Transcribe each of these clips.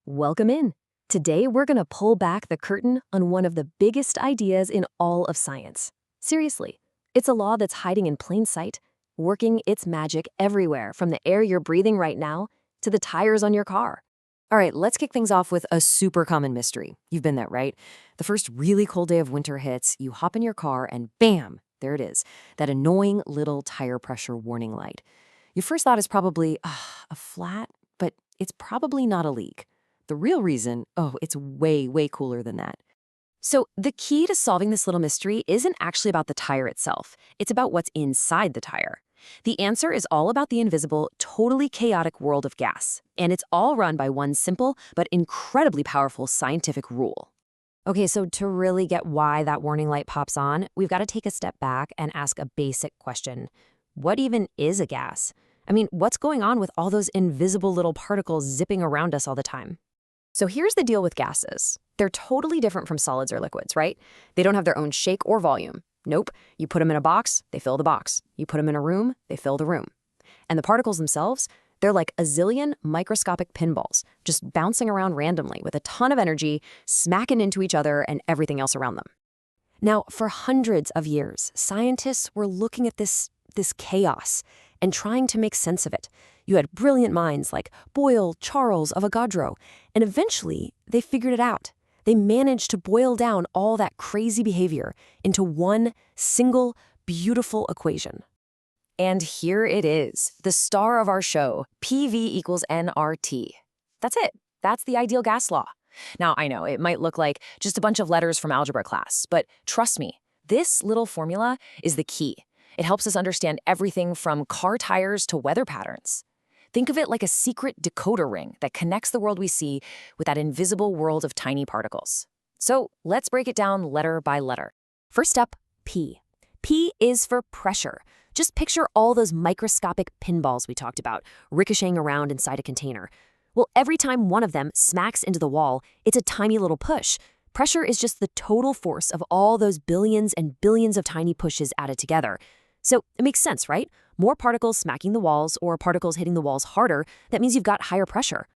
Welcome in. Today, we're going to pull back the curtain on one of the biggest ideas in all of science. Seriously, it's a law that's hiding in plain sight, working its magic everywhere from the air you're breathing right now to the tires on your car. All right, let's kick things off with a super common mystery. You've been there, right? The first really cold day of winter hits, you hop in your car, and bam, there it is, that annoying little tire pressure warning light. Your first thought is probably, a flat, but it's probably not a leak. The real reason, it's way, way cooler than that. So the key to solving this little mystery isn't actually about the tire itself. It's about what's inside the tire. The answer is all about the invisible, totally chaotic world of gas. And it's all run by one simple but incredibly powerful scientific rule. Okay, so to really get why that warning light pops on, we've got to take a step back and ask a basic question. What even is a gas? I mean, what's going on with all those invisible little particles zipping around us all the time? So here's the deal with gases. They're totally different from solids or liquids, right? They don't have their own shape or volume. Nope. You put them in a box, they fill the box. You put them in a room, they fill the room. And the particles themselves, they're like a zillion microscopic pinballs, just bouncing around randomly with a ton of energy, smacking into each other and everything else around them. Now, for hundreds of years, scientists were looking at this chaos and trying to make sense of it. You had brilliant minds like Boyle, Charles, Avogadro, and eventually they figured it out. They managed to boil down all that crazy behavior into one single, beautiful equation. And here it is, the star of our show, PV equals nRT. That's it. That's the ideal gas law. Now, I know it might look like just a bunch of letters from algebra class, but trust me, this little formula is the key. It helps us understand everything from car tires to weather patterns. Think of it like a secret decoder ring that connects the world we see with that invisible world of tiny particles. So let's break it down letter by letter. First up, P. P is for pressure. Just picture all those microscopic pinballs we talked about, ricocheting around inside a container. Well, every time one of them smacks into the wall, it's a tiny little push. Pressure is just the total force of all those billions and billions of tiny pushes added together. So it makes sense, right? More particles smacking the walls or particles hitting the walls harder, that means you've got higher pressure.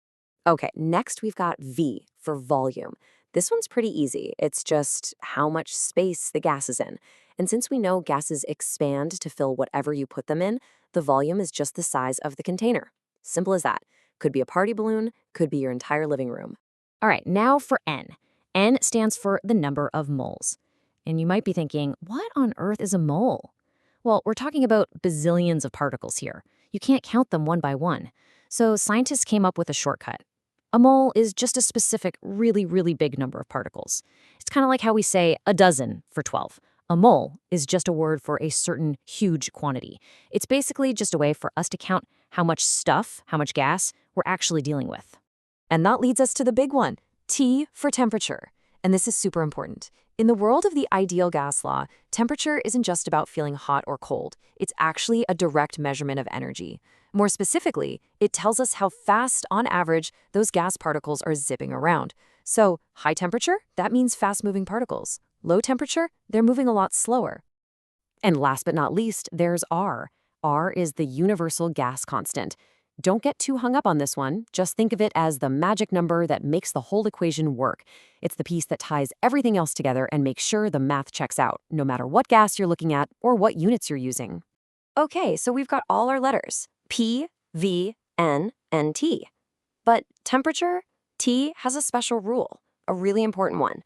Okay, next we've got V for volume. This one's pretty easy. It's just how much space the gas is in. And since we know gases expand to fill whatever you put them in, the volume is just the size of the container. Simple as that. Could be a party balloon, could be your entire living room. All right, now for N. N stands for the number of moles. And you might be thinking, what on earth is a mole? Well, we're talking about bazillions of particles here. You can't count them one by one. So scientists came up with a shortcut. A mole is just a specific, really, really big number of particles. It's kind of like how we say a dozen for 12. A mole is just a word for a certain huge quantity. It's basically just a way for us to count how much stuff, how much gas, we're actually dealing with. And that leads us to the big one, T for temperature. And this is super important. In the world of the ideal gas law, temperature isn't just about feeling hot or cold. It's actually a direct measurement of energy. More specifically, it tells us how fast, on average, those gas particles are zipping around. So, high temperature, that means fast-moving particles. Low temperature, they're moving a lot slower. And last but not least, there's R. R is the universal gas constant. Don't get too hung up on this one. Just think of it as the magic number that makes the whole equation work. It's the piece that ties everything else together and makes sure the math checks out, no matter what gas you're looking at or what units you're using. Okay, so we've got all our letters, P, V, N, and T. But temperature, T has a special rule, a really important one.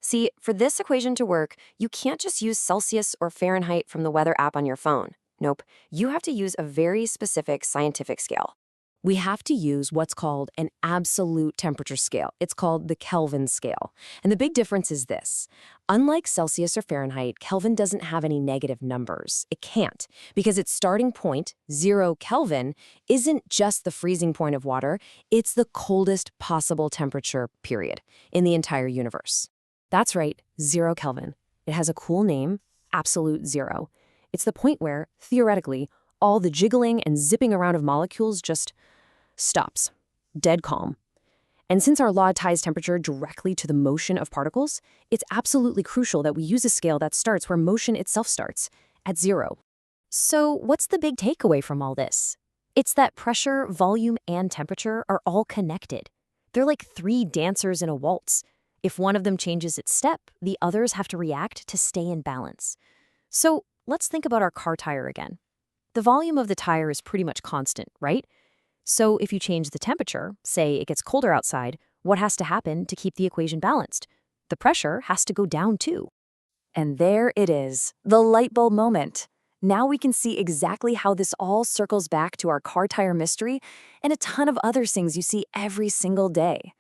See, for this equation to work, you can't just use Celsius or Fahrenheit from the weather app on your phone. Nope, you have to use a very specific scientific scale. We have to use what's called an absolute temperature scale. It's called the Kelvin scale. And the big difference is this. Unlike Celsius or Fahrenheit, Kelvin doesn't have any negative numbers. It can't, because its starting point, 0 Kelvin, isn't just the freezing point of water, it's the coldest possible temperature, period, in the entire universe. That's right, 0 Kelvin. It has a cool name, absolute zero. It's the point where, theoretically, all the jiggling and zipping around of molecules just stops. Dead calm. And since our law ties temperature directly to the motion of particles, it's absolutely crucial that we use a scale that starts where motion itself starts, at 0. So what's the big takeaway from all this? It's that pressure, volume, and temperature are all connected. They're like three dancers in a waltz. If one of them changes its step, the others have to react to stay in balance. So let's think about our car tire again. The volume of the tire is pretty much constant, right? So if you change the temperature, say it gets colder outside, what has to happen to keep the equation balanced? The pressure has to go down too. And there it is, the light bulb moment. Now we can see exactly how this all circles back to our car tire mystery and a ton of other things you see every single day.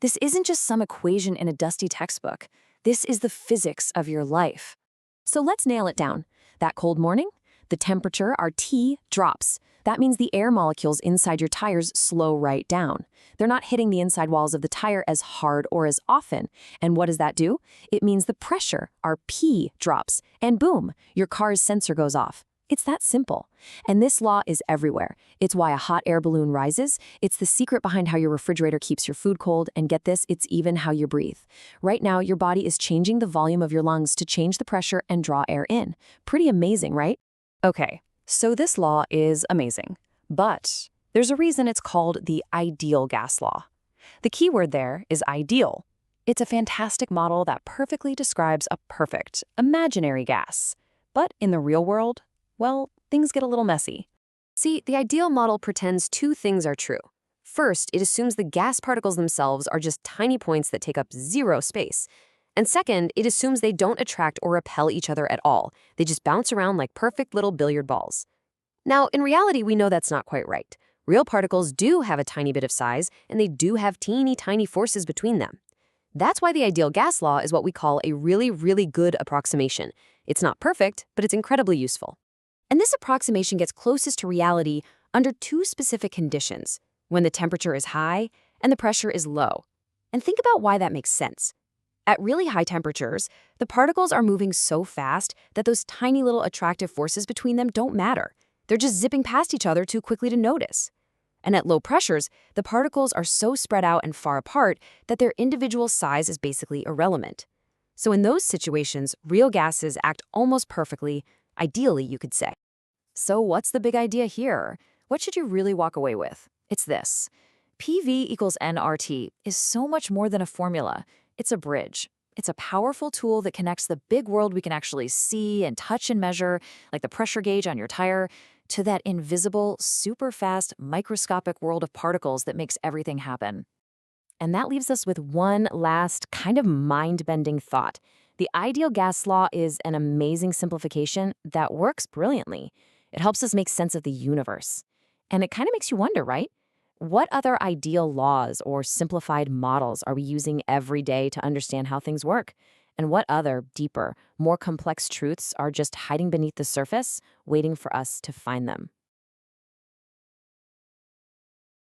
This isn't just some equation in a dusty textbook. This is the physics of your life. So let's nail it down. That cold morning, the temperature, our T, drops. That means the air molecules inside your tires slow right down. They're not hitting the inside walls of the tire as hard or as often. And what does that do? It means the pressure, our P, drops. And boom, your car's sensor goes off. It's that simple. And this law is everywhere. It's why a hot air balloon rises. It's the secret behind how your refrigerator keeps your food cold. And get this, it's even how you breathe. Right now, your body is changing the volume of your lungs to change the pressure and draw air in. Pretty amazing, right? Okay, so this law is amazing. But there's a reason it's called the ideal gas law. The key word there is ideal. It's a fantastic model that perfectly describes a perfect, imaginary gas. But in the real world, well, things get a little messy. See, the ideal model pretends two things are true. First, it assumes the gas particles themselves are just tiny points that take up zero space. And second, it assumes they don't attract or repel each other at all. They just bounce around like perfect little billiard balls. Now, in reality, we know that's not quite right. Real particles do have a tiny bit of size, and they do have teeny tiny forces between them. That's why the ideal gas law is what we call a really, really good approximation. It's not perfect, but it's incredibly useful. And this approximation gets closest to reality under two specific conditions, when the temperature is high and the pressure is low. And think about why that makes sense. At really high temperatures, the particles are moving so fast that those tiny little attractive forces between them don't matter. They're just zipping past each other too quickly to notice. And at low pressures, the particles are so spread out and far apart that their individual size is basically irrelevant. So in those situations, real gases act almost perfectly, ideally, you could say. So what's the big idea here? What should you really walk away with? It's this. PV equals nRT is so much more than a formula. It's a bridge. It's a powerful tool that connects the big world we can actually see and touch and measure, like the pressure gauge on your tire, to that invisible, super fast, microscopic world of particles that makes everything happen. And that leaves us with one last kind of mind-bending thought. The ideal gas law is an amazing simplification that works brilliantly. It helps us make sense of the universe. And it kind of makes you wonder, right? What other ideal laws or simplified models are we using every day to understand how things work? And what other, deeper, more complex truths are just hiding beneath the surface, waiting for us to find them?